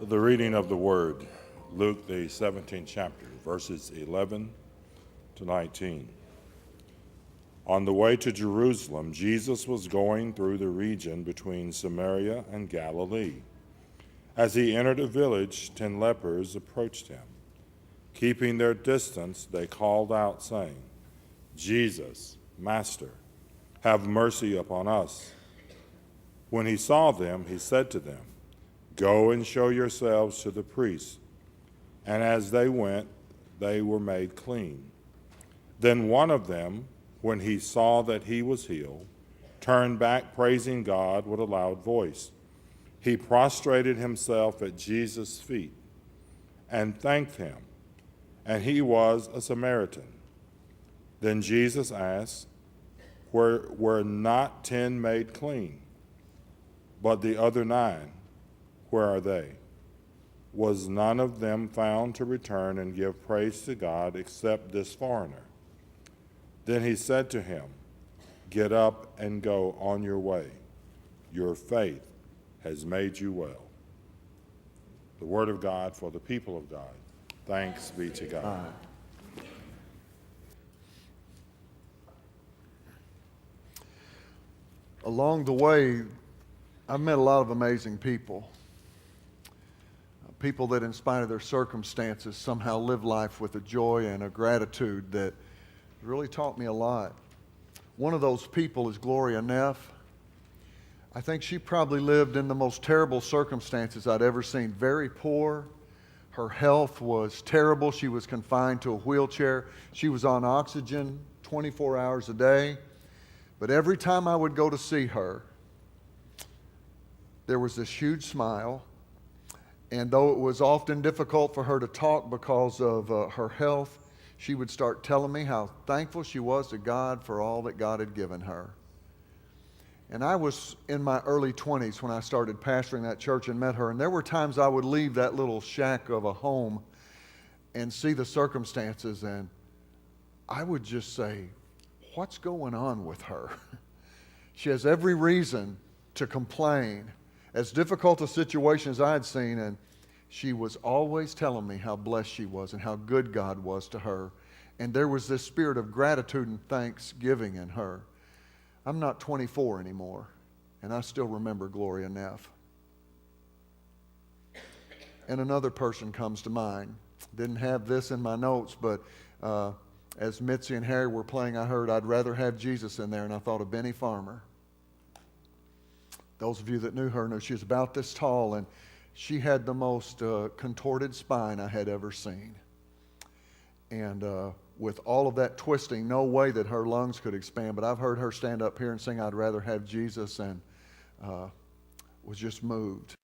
The reading of the Word, Luke, the 17th chapter, verses 11 to 19. On the way to Jerusalem, Jesus was going through the region between Samaria and Galilee. As he entered a village, 10 lepers approached him. Keeping their distance, they called out, saying, "Jesus, Master, have mercy upon us." When he saw them, he said to them, "Go and show yourselves to the priests." And as they went, they were made clean. Then one of them, when he saw that he was healed, turned back praising God with a loud voice. He prostrated himself at Jesus' feet and thanked him, and he was a Samaritan. Then Jesus asked, were not 10 made clean? But the other 9, where are they? Was none of them found to return and give praise to God except this foreigner? Then he said to him, "Get up and go on your way. Your faith has made you well." The word of God for the people of God. Thanks be to God. Along the way, I've met a lot of amazing people. People that in spite of their circumstances somehow live life with a joy and a gratitude that really taught me a lot. One of those people is Gloria Neff. I think she probably lived in the most terrible circumstances I'd ever seen. Very poor. Her health was terrible. She was confined to a wheelchair. She was on oxygen 24 hours a day. But every time I would go to see her, there was this huge smile. And though it was often difficult for her to talk because of her health, she would start telling me how thankful she was to God for all that God had given her. And I was in my early 20s when I started pastoring that church and met her. And there were times I would leave that little shack of a home and see the circumstances, and I would just say, what's going on with her? She has every reason to complain. As difficult a situation as I had seen, and she was always telling me how blessed she was and how good God was to her. And there was this spirit of gratitude and thanksgiving in her. I'm not 24 anymore, and I still remember Gloria Neff. And another person comes to mind. Didn't have this in my notes, but as Mitzi and Harry were playing, I heard "I'd rather have Jesus" in there, and I thought of Benny Farmer. Those of you that knew her knew she was about this tall, and she had the most contorted spine I had ever seen. And with all of that twisting, no way that her lungs could expand. But I've heard her stand up here and sing "I'd rather have Jesus," and was just moved.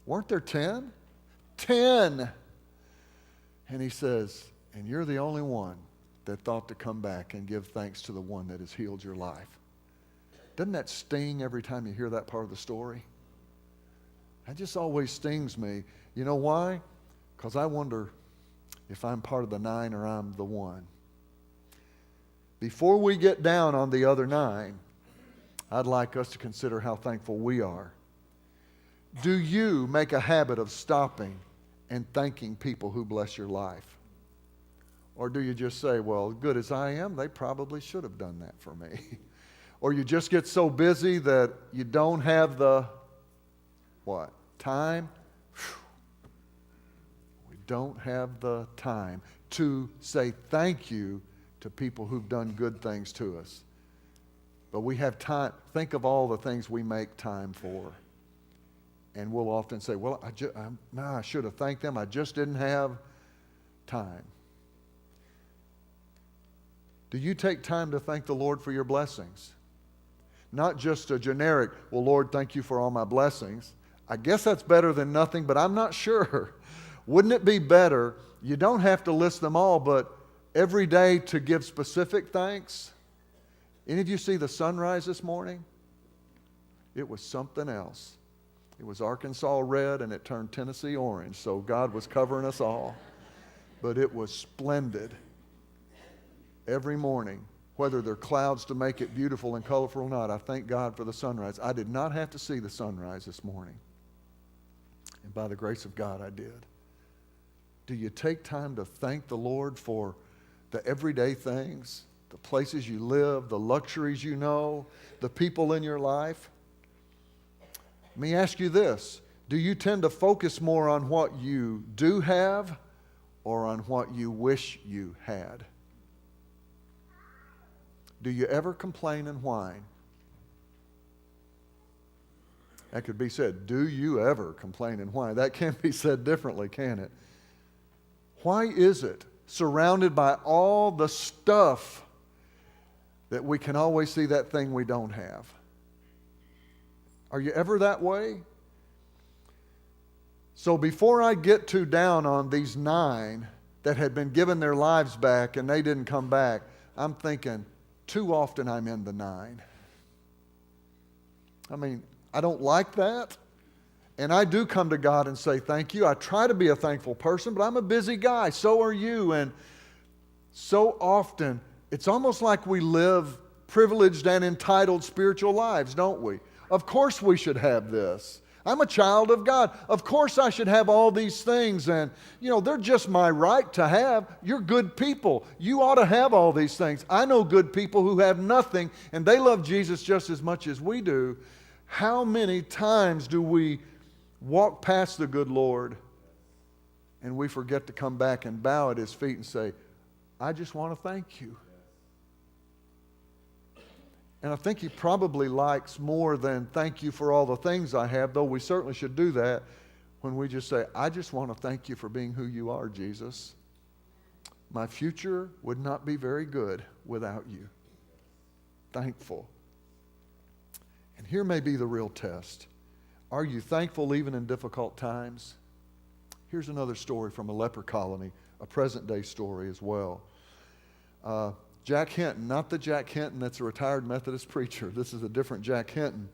Weren't there 10? 10! And he says, and you're the only one that thought to come back and give thanks to the one that has healed your life. Doesn't that sting every time you hear that part of the story? That just always stings me. You know why? Because I wonder if I'm part of the 9 or I'm the 1. Before we get down on the other 9, I'd like us to consider how thankful we are. Do you make a habit of stopping and thanking people who bless your life? Or do you just say, well, good as I am, they probably should have done that for me? Or you just get so busy that you don't have the, what, time? We don't have the time to say thank you to people who've done good things to us. But we have time. Think of all the things we make time for. And we'll often say, well, I should have thanked them. I just didn't have time. Do you take time to thank the Lord for your blessings? Not just a generic, well, Lord, thank you for all my blessings. I guess that's better than nothing, but I'm not sure. Wouldn't it be better, you don't have to list them all, but every day to give specific thanks? Any of you see the sunrise this morning? It was something else. It was Arkansas red and it turned Tennessee orange, so God was covering us all. But it was splendid. Every morning, whether there are clouds to make it beautiful and colorful or not, I thank God for the sunrise. I did not have to see the sunrise this morning. And by the grace of God, I did. Do you take time to thank the Lord for the everyday things, the places you live, the luxuries you know, the people in your life? Let me ask you this. Do you tend to focus more on what you do have or on what you wish you had? Do you ever complain and whine? That could be said, do you ever complain and whine? That can't be said differently, can it? Why is it, surrounded by all the stuff, that we can always see that thing we don't have? Are you ever that way? So before I get too down on these 9 that had been given their lives back and they didn't come back, I'm thinking, too often I'm in the 9. I mean, I don't like that. And I do come to God and say thank you. I try to be a thankful person, but I'm a busy guy. So are you. And so often, it's almost like we live privileged and entitled spiritual lives, don't we? Of course we should have this. I'm a child of God. Of course I should have all these things. And, they're just my right to have. You're good people. You ought to have all these things. I know good people who have nothing, and they love Jesus just as much as we do. How many times do we walk past the good Lord and we forget to come back and bow at His feet and say, I just want to thank you. And I think He probably likes more than thank you for all the things I have, though we certainly should do that, when we just say, I just want to thank you for being who you are, Jesus. My future would not be very good without you. Thankful. And here may be the real test. Are you thankful even in difficult times? Here's another story from a leper colony, a present-day story as well. Jack Hinton, not the Jack Hinton that's a retired Methodist preacher. This is a different Jack Hinton.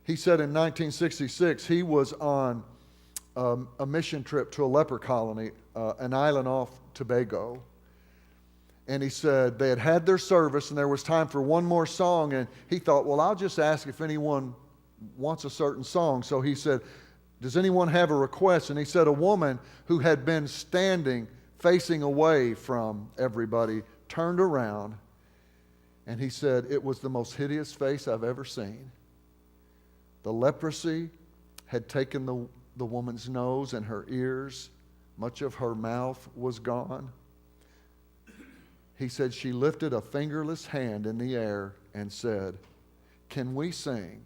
He said in 1966 he was on a mission trip to a leper colony, an island off Tobago. And he said they had had their service and there was time for one more song. And he thought, well, I'll just ask if anyone wants a certain song. So he said, does anyone have a request? And he said a woman who had been standing facing away from everybody turned around, and he said, it was the most hideous face I've ever seen. The leprosy had taken the woman's nose and her ears. Much of her mouth was gone. He said she lifted a fingerless hand in the air and said, can we sing,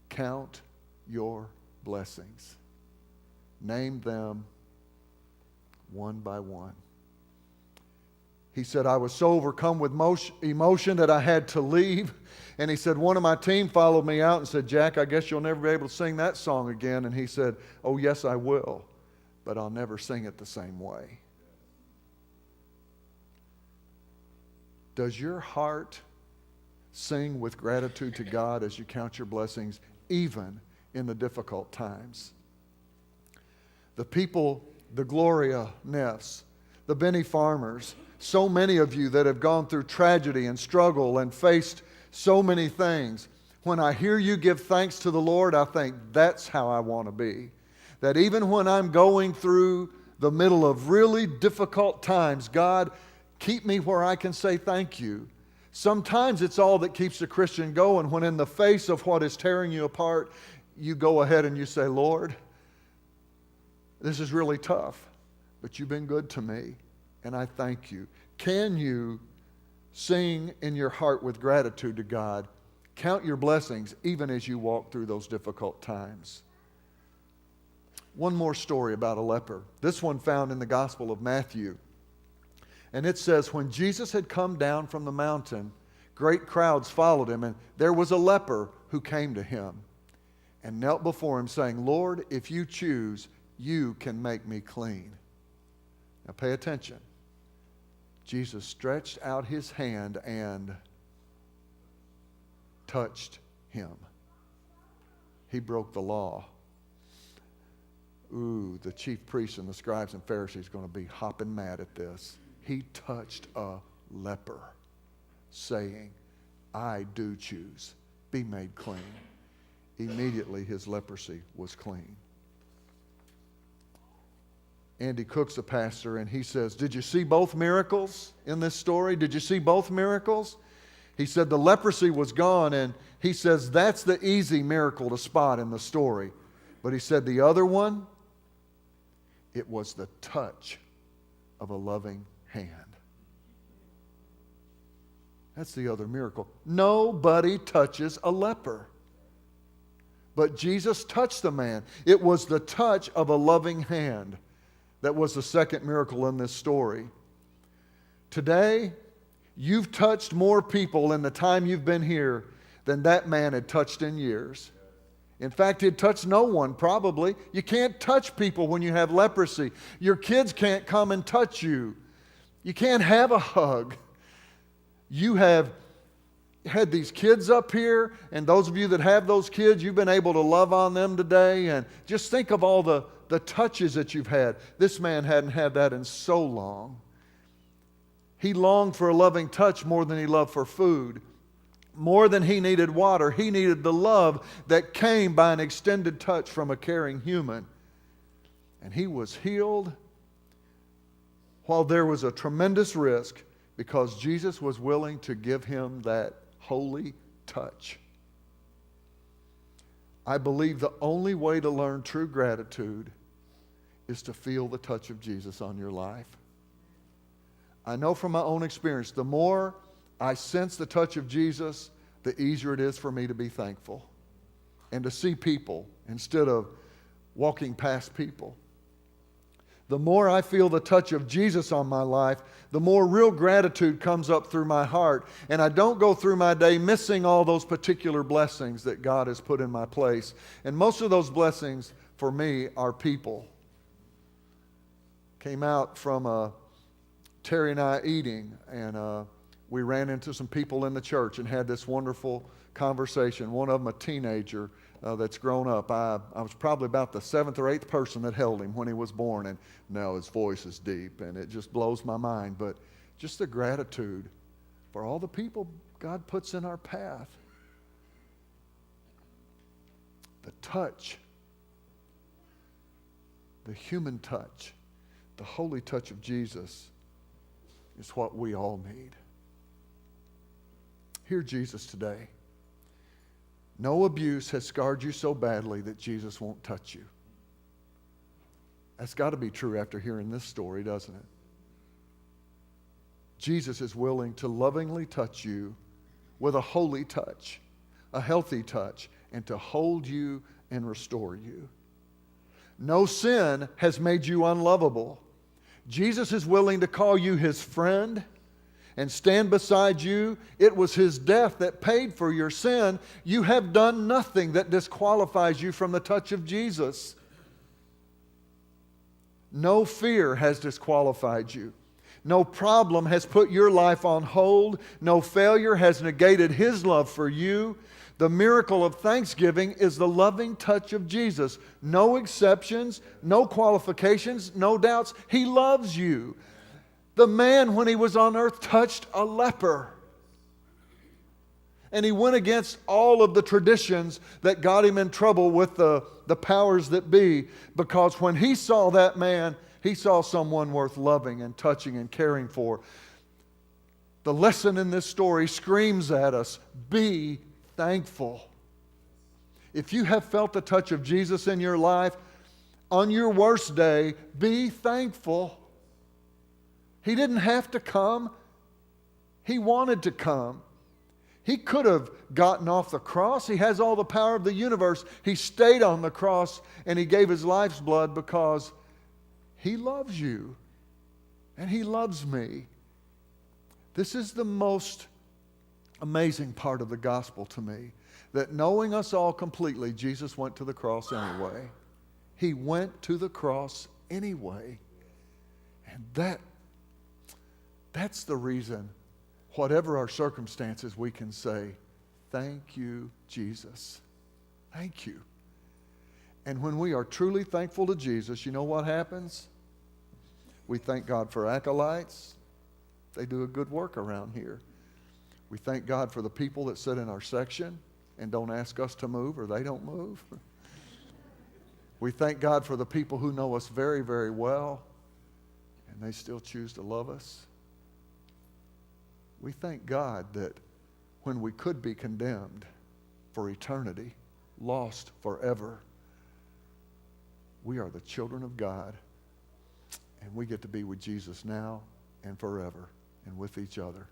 Count Your Blessings? Name them one by one. He said, I was so overcome with emotion that I had to leave. And he said, one of my team followed me out and said, Jack, I guess you'll never be able to sing that song again. And he said, oh, yes, I will, but I'll never sing it the same way. Does your heart sing with gratitude to God as you count your blessings, even in the difficult times? The people, the Gloria Neffs, the Benny Farmers, so many of you that have gone through tragedy and struggle and faced so many things. When I hear you give thanks to the Lord, I think that's how I want to be. That even when I'm going through the middle of really difficult times, God, keep me where I can say thank you. Sometimes it's all that keeps a Christian going, when in the face of what is tearing you apart, you go ahead and you say, Lord, this is really tough, but you've been good to me, and I thank you. Can you sing in your heart with gratitude to God? Count your blessings even as you walk through those difficult times. One more story about a leper. This one found in the Gospel of Matthew. And it says, when Jesus had come down from the mountain, great crowds followed him, and there was a leper who came to him and knelt before him, saying, Lord, if you choose, you can make me clean. Now pay attention. Jesus stretched out his hand and touched him. He broke the law. Ooh, the chief priests and the scribes and Pharisees are going to be hopping mad at this. He touched a leper, saying, I do choose, be made clean. Immediately his leprosy was clean. Andy Cook's a pastor, and he says, did you see both miracles in this story? Did you see both miracles? He said the leprosy was gone, and he says that's the easy miracle to spot in the story. But he said the other one, it was the touch of a loving hand. That's the other miracle. Nobody touches a leper. But Jesus touched the man. It was the touch of a loving hand. That was the second miracle in this story. Today, you've touched more people in the time you've been here than that man had touched in years. In fact, he'd touched no one, probably. You can't touch people when you have leprosy. Your kids can't come and touch you. You can't have a hug. You have had these kids up here, and those of you that have those kids, you've been able to love on them today. And just think of all the touches that you've had. This man hadn't had that in so long. He longed for a loving touch more than he loved for food. More than he needed water, he needed the love that came by an extended touch from a caring human. And he was healed while there was a tremendous risk, because Jesus was willing to give him that holy touch. I believe the only way to learn true gratitude is to feel the touch of Jesus on your life. I know from my own experience, the more I sense the touch of Jesus, the easier it is for me to be thankful and to see people instead of walking past people. The more I feel the touch of Jesus on my life, the more real gratitude comes up through my heart, and I don't go through my day missing all those particular blessings that God has put in my place. And most of those blessings for me are people. Came out from Terry and I eating, and we ran into some people in the church and had this wonderful conversation. One of them a teenager that's grown up. I was probably about the 7th or 8th person that held him when he was born, and now his voice is deep, and it just blows my mind. But just the gratitude for all the people God puts in our path. The touch, the human touch, the holy touch of Jesus is what we all need. Hear Jesus today. No abuse has scarred you so badly that Jesus won't touch you. That's got to be true after hearing this story, doesn't it? Jesus is willing to lovingly touch you with a holy touch, a healthy touch, and to hold you and restore you. No sin has made you unlovable. Jesus is willing to call you his friend and stand beside you. It was His death that paid for your sin. You have done nothing that disqualifies you from the touch of Jesus. No fear has disqualified you. No problem has put your life on hold. No failure has negated His love for you. The miracle of thanksgiving is the loving touch of Jesus. No exceptions, no qualifications, no doubts. He loves you. The man, when he was on earth, touched a leper. And he went against all of the traditions that got him in trouble with the powers that be, because when he saw that man, he saw someone worth loving and touching and caring for. The lesson in this story screams at us, be thankful. If you have felt the touch of Jesus in your life, on your worst day, be thankful. He didn't have to come. He wanted to come. He could have gotten off the cross. He has all the power of the universe. He stayed on the cross and He gave His life's blood because He loves you and He loves me. This is the most amazing part of the gospel to me, that knowing us all completely, Jesus went to the cross anyway. He went to the cross anyway. And that's the reason, whatever our circumstances, we can say, thank you, Jesus. Thank you. And when we are truly thankful to Jesus, you know what happens? We thank God for acolytes. They do a good work around here. We thank God for the people that sit in our section and don't ask us to move, or they don't move. We thank God for the people who know us very, very well and they still choose to love us. We thank God that when we could be condemned for eternity, lost forever, we are the children of God, and we get to be with Jesus now and forever and with each other.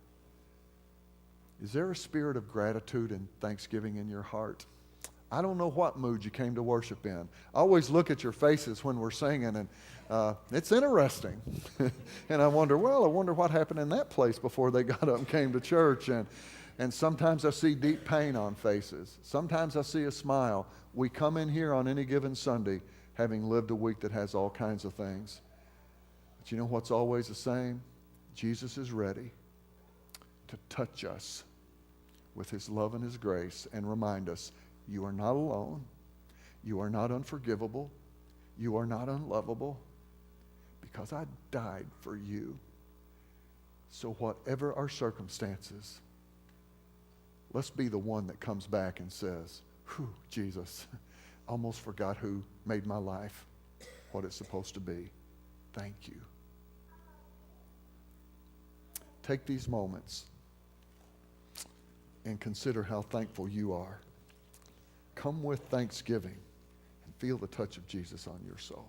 Is there a spirit of gratitude and thanksgiving in your heart? I don't know what mood you came to worship in. I always look at your faces when we're singing, and it's interesting. And I wonder what happened in that place before they got up and came to church. And sometimes I see deep pain on faces. Sometimes I see a smile. We come in here on any given Sunday having lived a week that has all kinds of things. But you know what's always the same? Jesus is ready to touch us with His love and His grace and remind us, you are not alone. You are not unforgivable. You are not unlovable, because I died for you. So whatever our circumstances, let's be the one that comes back and says, whew, Jesus, almost forgot who made my life what it's supposed to be. Thank you. Take these moments and consider how thankful you are. Come with thanksgiving and feel the touch of Jesus on your soul.